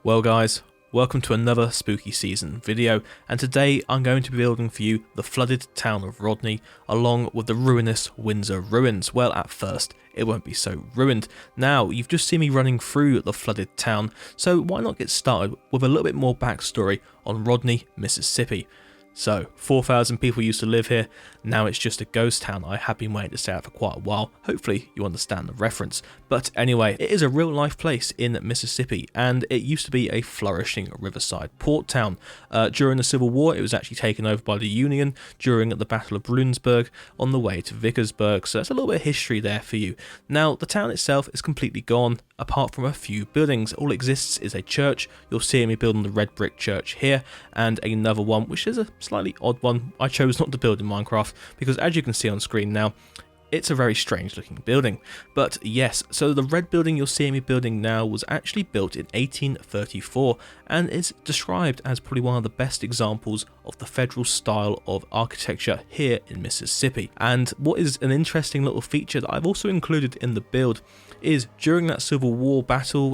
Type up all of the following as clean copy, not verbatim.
Well guys, welcome to another spooky season video, and today I'm going to be building for you the flooded town of Rodney along with the ruinous Windsor ruins. Well, at first it won't be so ruined. Now you've just seen me running through the flooded town, so why not get started with a little bit more backstory on Rodney, Mississippi. So, 4,000 people used to live here, now it's just a ghost town. I have been waiting to say that for quite a while, hopefully you understand the reference. But anyway, it is a real life place in Mississippi, and it used to be a flourishing riverside port town. During the Civil War, it was actually taken over by the Union during the Battle of Bruinsburg on the way to Vicksburg, so that's a little bit of history there for you. Now, the town itself is completely gone, apart from a few buildings. All exists is a church. You'll see me building the red brick church here, and another one, which is a slightly odd one. I chose not to build in Minecraft because, as you can see on screen now, it's a very strange looking building. But yes, so the red building you're seeing me building now was actually built in 1834 and is described as probably one of the best examples of the federal style of architecture here in Mississippi. And what is an interesting little feature that I've also included in the build is during that Civil War battle,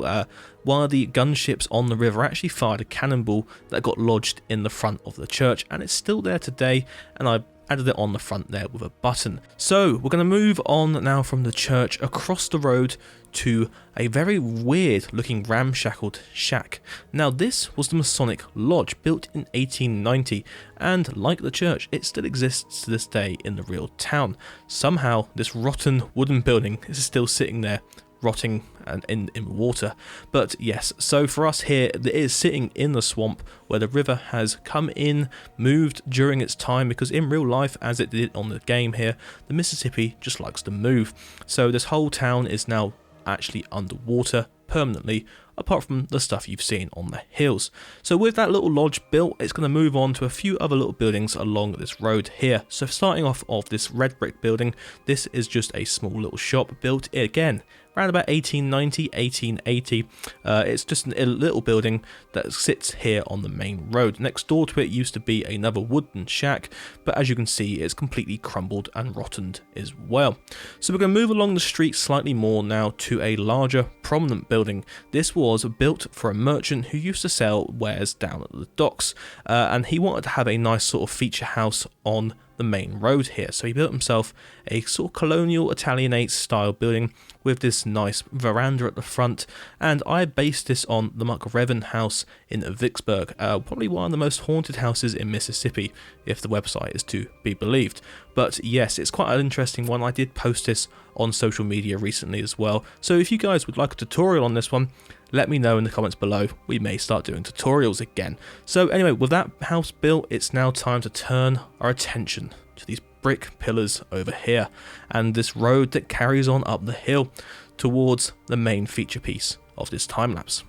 one of the gunships on the river actually fired a cannonball that got lodged in the front of the church, and it's still there today, and I added it on the front there with a button. So we're going to move on now from the church across the road to a very weird looking ramshackled shack. Now this was the Masonic Lodge, built in 1890, and like the church, it still exists to this day in the real town. Somehow this rotten wooden building is still sitting there rotting and in water. But yes, so for us here, it is sitting in the swamp where the river has come in, moved during its time, because in real life, as it did on the game here, the Mississippi just likes to move. So this whole town is now actually underwater permanently, apart from the stuff you've seen on the hills. So with that little lodge built, it's going to move on to a few other little buildings along this road here. So starting off of this red brick building, this is just a small little shop built again around about 1890, 1880. It's just a little building that sits here on the main road. Next door to it used to be another wooden shack, but as you can see, it's completely crumbled and rotted as well. So we're going to move along the street slightly more now to a larger, prominent building. This was built for a merchant who used to sell wares down at the docks, and he wanted to have a nice sort of feature house on the main road here, so he built himself a sort of colonial Italianate style building with this nice veranda at the front, and I based this on the McRevan house in Vicksburg, probably one of the most haunted houses in Mississippi if the website is to be believed. But yes, it's quite an interesting one. I did post this on social media recently as well, so if you guys would like a tutorial on this one, let me know in the comments below. We may start doing tutorials again. So anyway, with that house built, it's now time to turn our attention to these brick pillars over here and this road that carries on up the hill towards the main feature piece of this time lapse.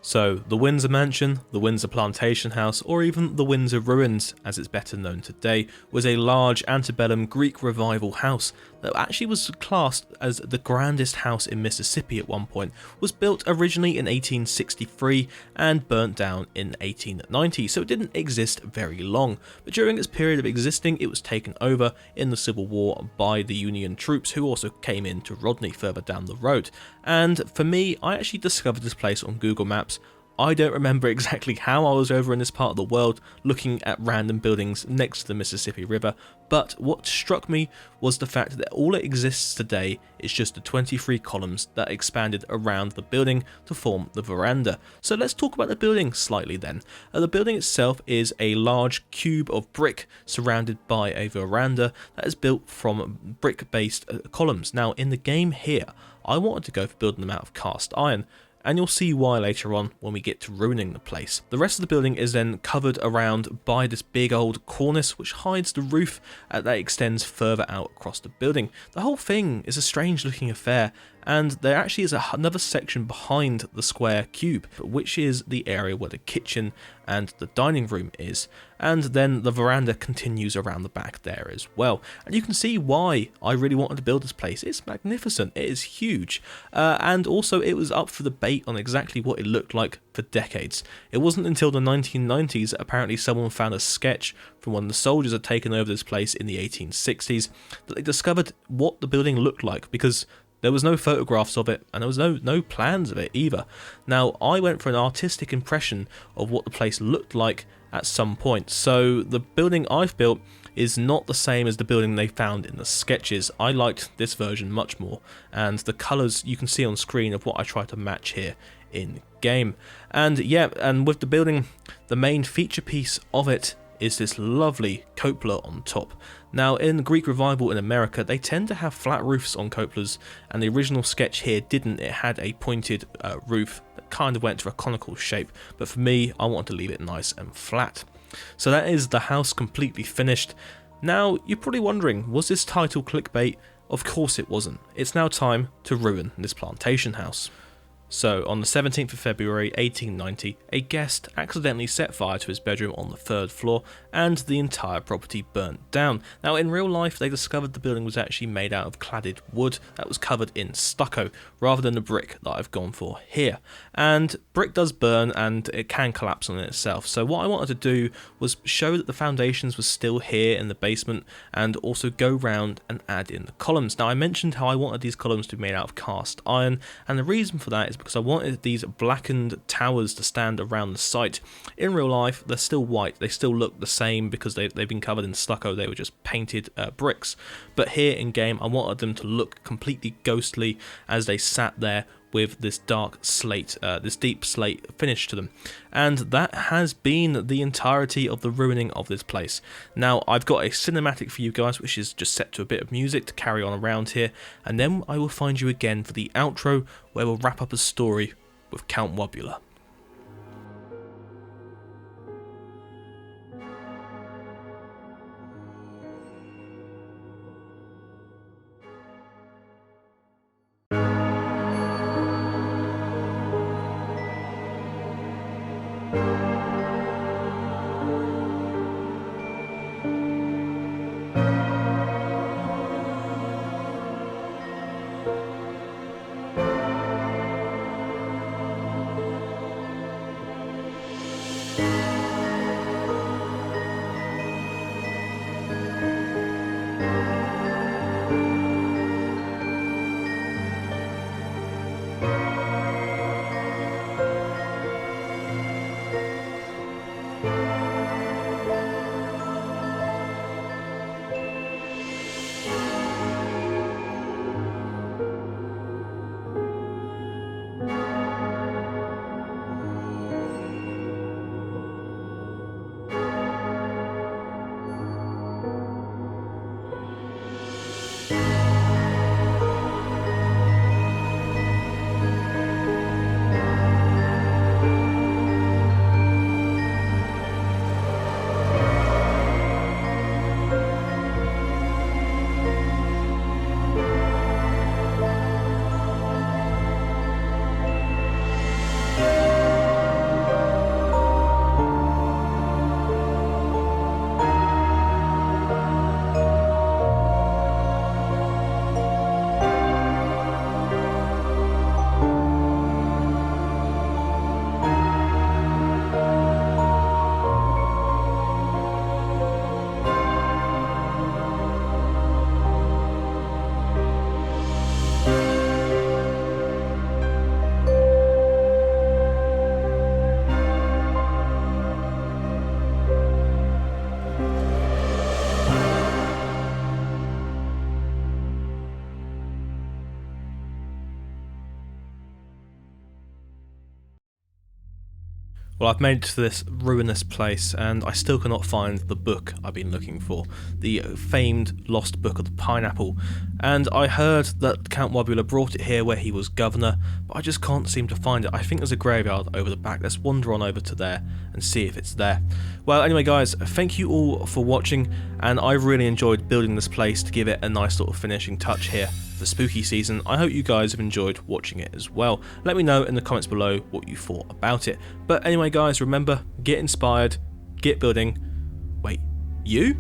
So the Windsor Mansion, the Windsor Plantation House, or even the Windsor Ruins as it's better known today, was a large antebellum Greek revival house that actually was classed as the grandest house in Mississippi at one point. Was built originally in 1863 and burnt down in 1890, so it didn't exist very long. But during its period of existing, it was taken over in the Civil War by the Union troops, who also came into Rodney further down the road. And for me, I actually discovered this place on Google Maps. I don't remember exactly how I was over in this part of the world looking at random buildings next to the Mississippi River, but what struck me was the fact that all it exists today is just the 23 columns that expanded around the building to form the veranda. So let's talk about the building slightly then. The building itself is a large cube of brick surrounded by a veranda that is built from brick-based columns. Now in the game here, I wanted to go for building them out of cast iron, and you'll see why later on when we get to ruining the place. The rest of the building is then covered around by this big old cornice which hides the roof that extends further out across the building. The whole thing is a strange looking affair, and there actually is another section behind the square cube, which is the area where the kitchen and the dining room is, and then the veranda continues around the back there as well. And you can see why I really wanted to build this place. It's magnificent, it is huge, and also it was up for debate on exactly what it looked like for decades. It wasn't until the 1990s that apparently someone found a sketch from when the soldiers had taken over this place in the 1860s that they discovered what the building looked like, because There was no photographs of it, and there was no plans of it either. Now, I went for an artistic impression of what the place looked like at some point. So the building I've built is not the same as the building they found in the sketches. I liked this version much more, and the colours you can see on screen of what I try to match here in game. And yeah, and with the building, the main feature piece of it is this lovely cupola on top. Now, in the Greek Revival in America, they tend to have flat roofs on cupolas, and the original sketch here didn't. It had a pointed roof that kind of went to a conical shape, but for me, I wanted to leave it nice and flat. So that is the house completely finished. Now, you're probably wondering, was this title clickbait? Of course it wasn't. It's now time to ruin this plantation house. So, on the 17th of February 1890, a guest accidentally set fire to his bedroom on the 3rd floor, and the entire property burnt down. Now, in real life, they discovered the building was actually made out of cladded wood that was covered in stucco, rather than the brick that I've gone for here. And brick does burn, and it can collapse on itself. So what I wanted to do was show that the foundations were still here in the basement, and also go round and add in the columns. Now, I mentioned how I wanted these columns to be made out of cast iron, and the reason for that is because I wanted these blackened towers to stand around the site. In real life, they're still white. They still look the same because they've been covered in stucco. They were just painted bricks. But here in game, I wanted them to look completely ghostly as they sat there with this dark slate, this deep slate finish to them. And that has been the entirety of the ruining of this place. Now, I've got a cinematic for you guys, which is just set to a bit of music to carry on around here, and then I will find you again for the outro, where we'll wrap up a story with Count Wobula. Well, I've made it to this ruinous place, and I still cannot find the book I've been looking for, the famed lost book of the pineapple. And I heard that Count Wobula brought it here where he was governor, but I just can't seem to find it. I think there's a graveyard over the back. Let's wander on over to there and see if it's there. Well, anyway guys, thank you all for watching, and I really enjoyed building this place to give it a nice little finishing touch here for spooky season. I hope you guys have enjoyed watching it as well. Let me know in the comments below what you thought about it. But anyway guys, remember, get inspired, get building. Wait, you?